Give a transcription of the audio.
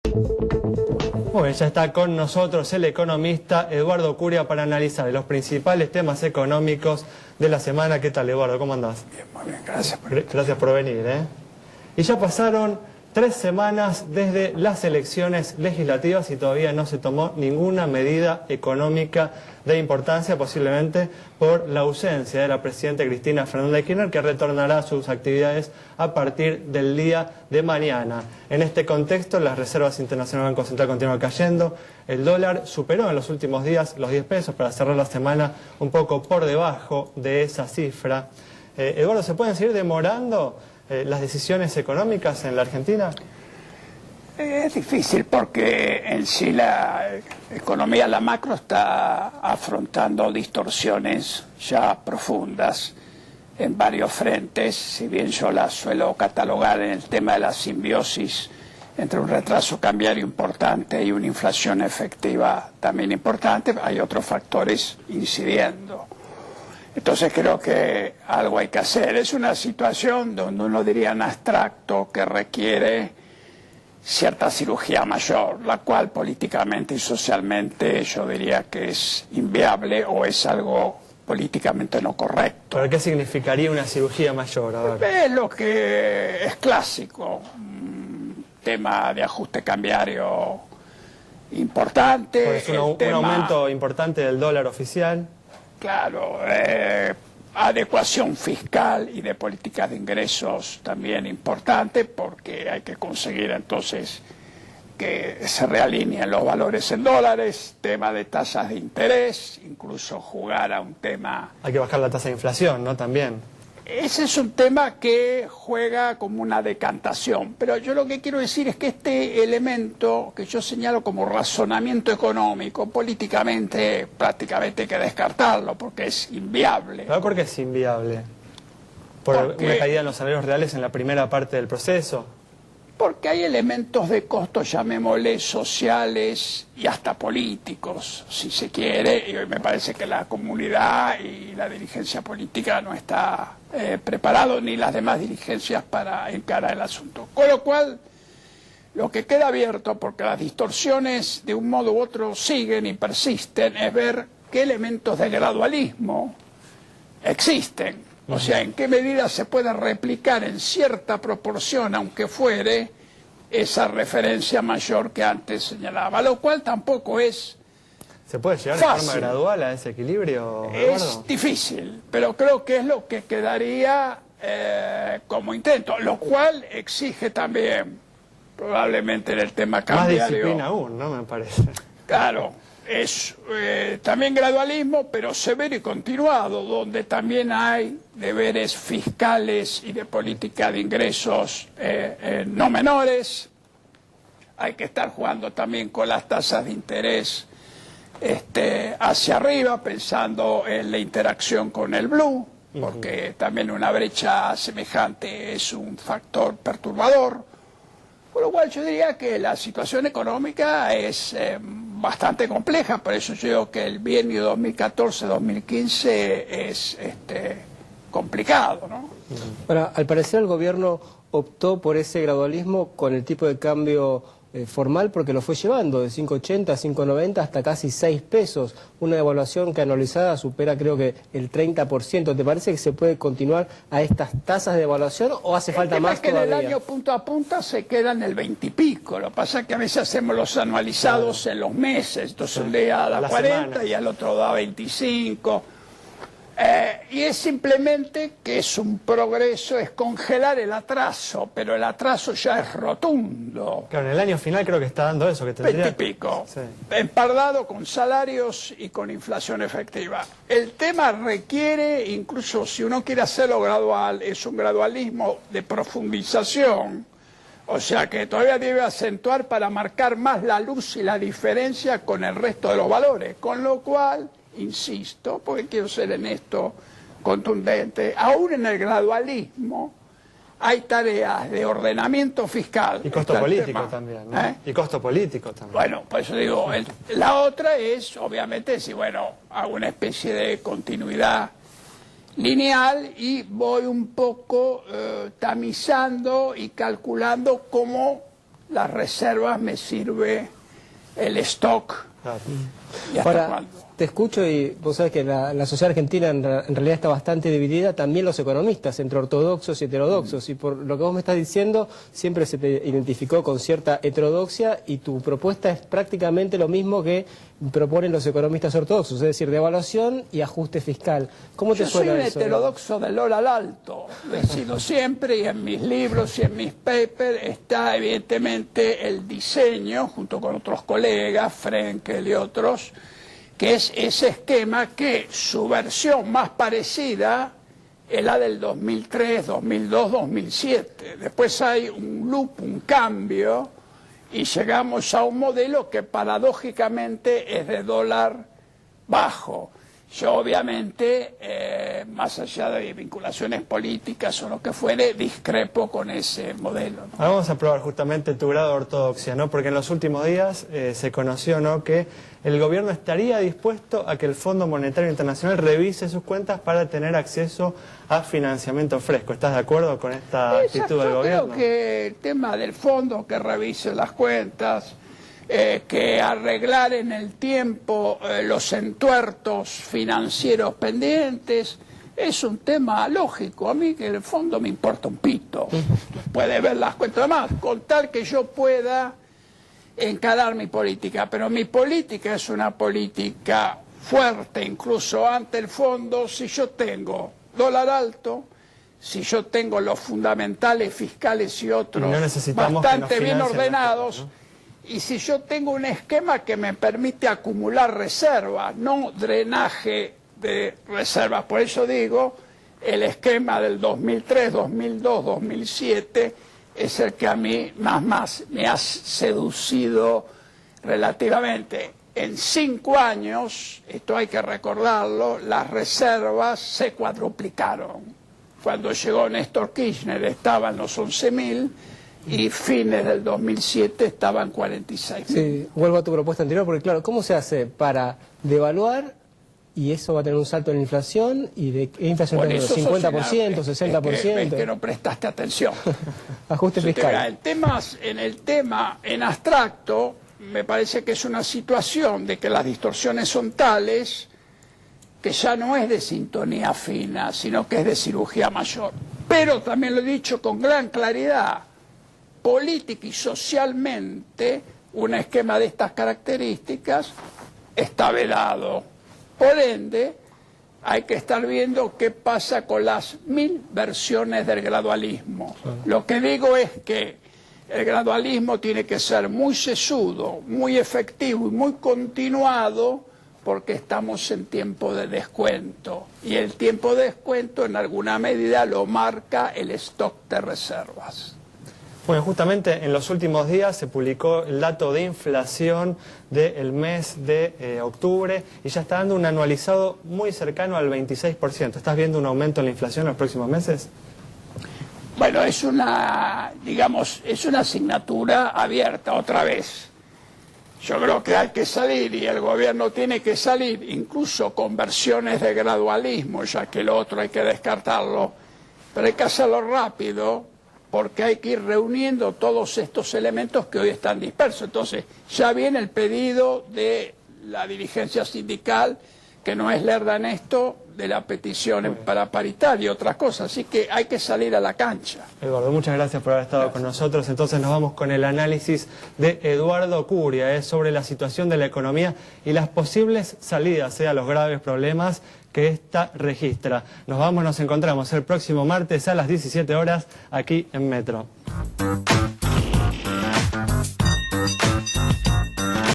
Muy bien, ya está con nosotros el economista Eduardo Curia para analizar los principales temas económicos de la semana. ¿Qué tal, Eduardo? ¿Cómo andás? Bien, muy bien, gracias. Gracias por venir, Y ya pasaron 3 semanas desde las elecciones legislativas y todavía no se tomó ninguna medida económica de importancia, posiblemente por la ausencia de la presidenta Cristina Fernández de Kirchner, que retornará a sus actividades a partir del día de mañana. En este contexto, las reservas internacionales del Banco Central continúan cayendo, el dólar superó en los últimos días los 10 pesos para cerrar la semana un poco por debajo de esa cifra. Eduardo, ¿se pueden seguir demorando las decisiones económicas en la Argentina? Es difícil porque en sí la economía, la macro, está afrontando distorsiones ya profundas en varios frentes, si bien yo las suelo catalogar en el tema de la simbiosis entre un retraso cambiario importante y una inflación efectiva también importante, hay otros factores incidiendo. Entonces creo que algo hay que hacer. Es una situación donde uno diría en abstracto que requiere cierta cirugía mayor, la cual políticamente y socialmente yo diría que es inviable o es algo políticamente no correcto. ¿Pero qué significaría una cirugía mayor? A ver. Es lo que es clásico, un tema de ajuste cambiario importante. Pues un aumento importante del dólar oficial. Claro, adecuación fiscal y de políticas de ingresos también importante, porque hay que conseguir entonces que se realineen los valores en dólares, tema de tasas de interés, incluso jugar a un tema... Hay que bajar la tasa de inflación, ¿no? También. Ese es un tema que juega como una decantación, pero yo lo que quiero decir es que este elemento que yo señalo como razonamiento económico, políticamente prácticamente hay que descartarlo porque es inviable. ¿Por qué es inviable? ¿Por una caída en los salarios reales en la primera parte del proceso? Porque hay elementos de costo, llamémosle sociales y hasta políticos, si se quiere, y hoy me parece que la comunidad y la dirigencia política no está preparado, ni las demás dirigencias para encarar el asunto. Con lo cual, lo que queda abierto, porque las distorsiones de un modo u otro siguen y persisten, es ver qué elementos de gradualismo existen. O sea, en qué medida se puede replicar en cierta proporción, aunque fuere, esa referencia mayor que antes señalaba, lo cual tampoco es ¿Se puede llegar fácil. De forma gradual a ese equilibrio, Eduardo? Es difícil, pero creo que es lo que quedaría como intento, lo cual exige también, probablemente en el tema cambiario... Más disciplina aún, ¿no? Me parece. Claro. Es también gradualismo, pero severo y continuado, donde también hay deberes fiscales y de política de ingresos no menores. Hay que estar jugando también con las tasas de interés hacia arriba, pensando en la interacción con el blue, porque también una brecha semejante es un factor perturbador. Con lo cual yo diría que la situación económica es bastante compleja, por eso yo digo que el bienio 2014-2015 es complicado, ¿no? Bueno, al parecer el gobierno optó por ese gradualismo con el tipo de cambio formal porque lo fue llevando de 5.80 a 5.90 hasta casi 6 pesos, una devaluación que anualizada supera creo que el 30%. ¿Te parece que se puede continuar a estas tasas de devaluación o hace falta más todavía? El tema es que en el año punta a punta se queda en el 20 y pico, lo que pasa es que a veces hacemos los anualizados en los meses, entonces un día da 40 semana. Y al otro da 25... y es simplemente que es un progreso, es congelar el atraso, pero el atraso ya es rotundo. Claro, en el año final creo que está dando eso, que tendría... 20 y pico, sí. Empardado con salarios y con inflación efectiva. El tema requiere, incluso si uno quiere hacerlo gradual, es un gradualismo de profundización, o sea que todavía debe acentuar para marcar más la luz y la diferencia con el resto de los valores, con lo cual... Insisto, porque quiero ser en esto contundente, aún en el gradualismo hay tareas de ordenamiento fiscal. Y costo político también, ¿no? Y costo político también. Bueno, por eso digo, la otra es, obviamente, decir, bueno, hago una especie de continuidad lineal y voy un poco tamizando y calculando cómo las reservas, me sirve el stock. Claro. ¿Y hasta Ahora, cuándo? te escucho y vos sabés que la sociedad argentina en realidad está bastante dividida, también los economistas, entre ortodoxos y heterodoxos, y por lo que vos me estás diciendo, siempre se te identificó con cierta heterodoxia y tu propuesta es prácticamente lo mismo que proponen los economistas ortodoxos, es decir, devaluación y ajuste fiscal. ¿Cómo te Yo soy suena un eso? heterodoxo del oro al alto, lo he sido siempre, y en mis libros y en mis papers está evidentemente el diseño, junto con otros colegas, Frenkel y otros, que es ese esquema que su versión más parecida es la del 2003, 2002, 2007. Después hay un loop, un cambio, y llegamos a un modelo que paradójicamente es de dólar bajo. Yo obviamente, más allá de vinculaciones políticas o lo que fuere, discrepo con ese modelo, ¿no? Ahora vamos a probar justamente tu grado de ortodoxia, ¿no? Porque en los últimos días se conoció, ¿no?, que el gobierno estaría dispuesto a que el Fondo Monetario Internacional revise sus cuentas para tener acceso a financiamiento fresco. ¿Estás de acuerdo con esta actitud del gobierno? Yo creo que el tema del fondo, que revise las cuentas, que arreglar en el tiempo los entuertos financieros pendientes, es un tema lógico. A mí que el fondo me importa un pito. Puede ver las cuentas, además, con tal que yo pueda encarar mi política. Pero mi política es una política fuerte, incluso ante el fondo, si yo tengo dólar alto, si yo tengo los fundamentales fiscales y otros bastante bien ordenados, ¿no? Y si yo tengo un esquema que me permite acumular reservas, no drenaje de reservas. Por eso digo, el esquema del 2003, 2002, 2007 es el que a mí más me ha seducido relativamente. En 5 años, esto hay que recordarlo, las reservas se cuadruplicaron. Cuando llegó Néstor Kirchner estaban los 11.000 y fines del 2007 estaban 46.000. Sí, vuelvo a tu propuesta anterior, porque claro, ¿cómo se hace para devaluar y eso va a tener un salto en la inflación? ¿Y de qué inflación Por tenemos? eso ¿50%, 60%? Es que no prestaste atención. Ajuste fiscal. En el tema en abstracto, me parece que es una situación de que las distorsiones son tales que ya no es de sintonía fina, sino que es de cirugía mayor. Pero también lo he dicho con gran claridad, política y socialmente, un esquema de estas características está vedado. Por ende, hay que estar viendo qué pasa con las 1000 versiones del gradualismo. Lo que digo es que el gradualismo tiene que ser muy sesudo, muy efectivo y muy continuado, porque estamos en tiempo de descuento. Y el tiempo de descuento en alguna medida lo marca el stock de reservas. Bueno, justamente en los últimos días se publicó el dato de inflación del mes de octubre y ya está dando un anualizado muy cercano al 26%. ¿Estás viendo un aumento en la inflación en los próximos meses? Bueno, es una asignatura abierta otra vez. Yo creo que hay que salir y el gobierno tiene que salir, incluso con versiones de gradualismo, ya que lo otro hay que descartarlo, pero hay que hacerlo rápido, porque hay que ir reuniendo todos estos elementos que hoy están dispersos. Entonces, ya viene el pedido de la dirigencia sindical, que no es lerda en esto, de la petición para paritaria y otras cosas. Así que hay que salir a la cancha. Eduardo, muchas gracias por haber estado con nosotros. Entonces nos vamos con el análisis de Eduardo Curia sobre la situación de la economía y las posibles salidas a los graves problemas que esta registra. Nos encontramos el próximo martes a las 17 horas aquí en Metro.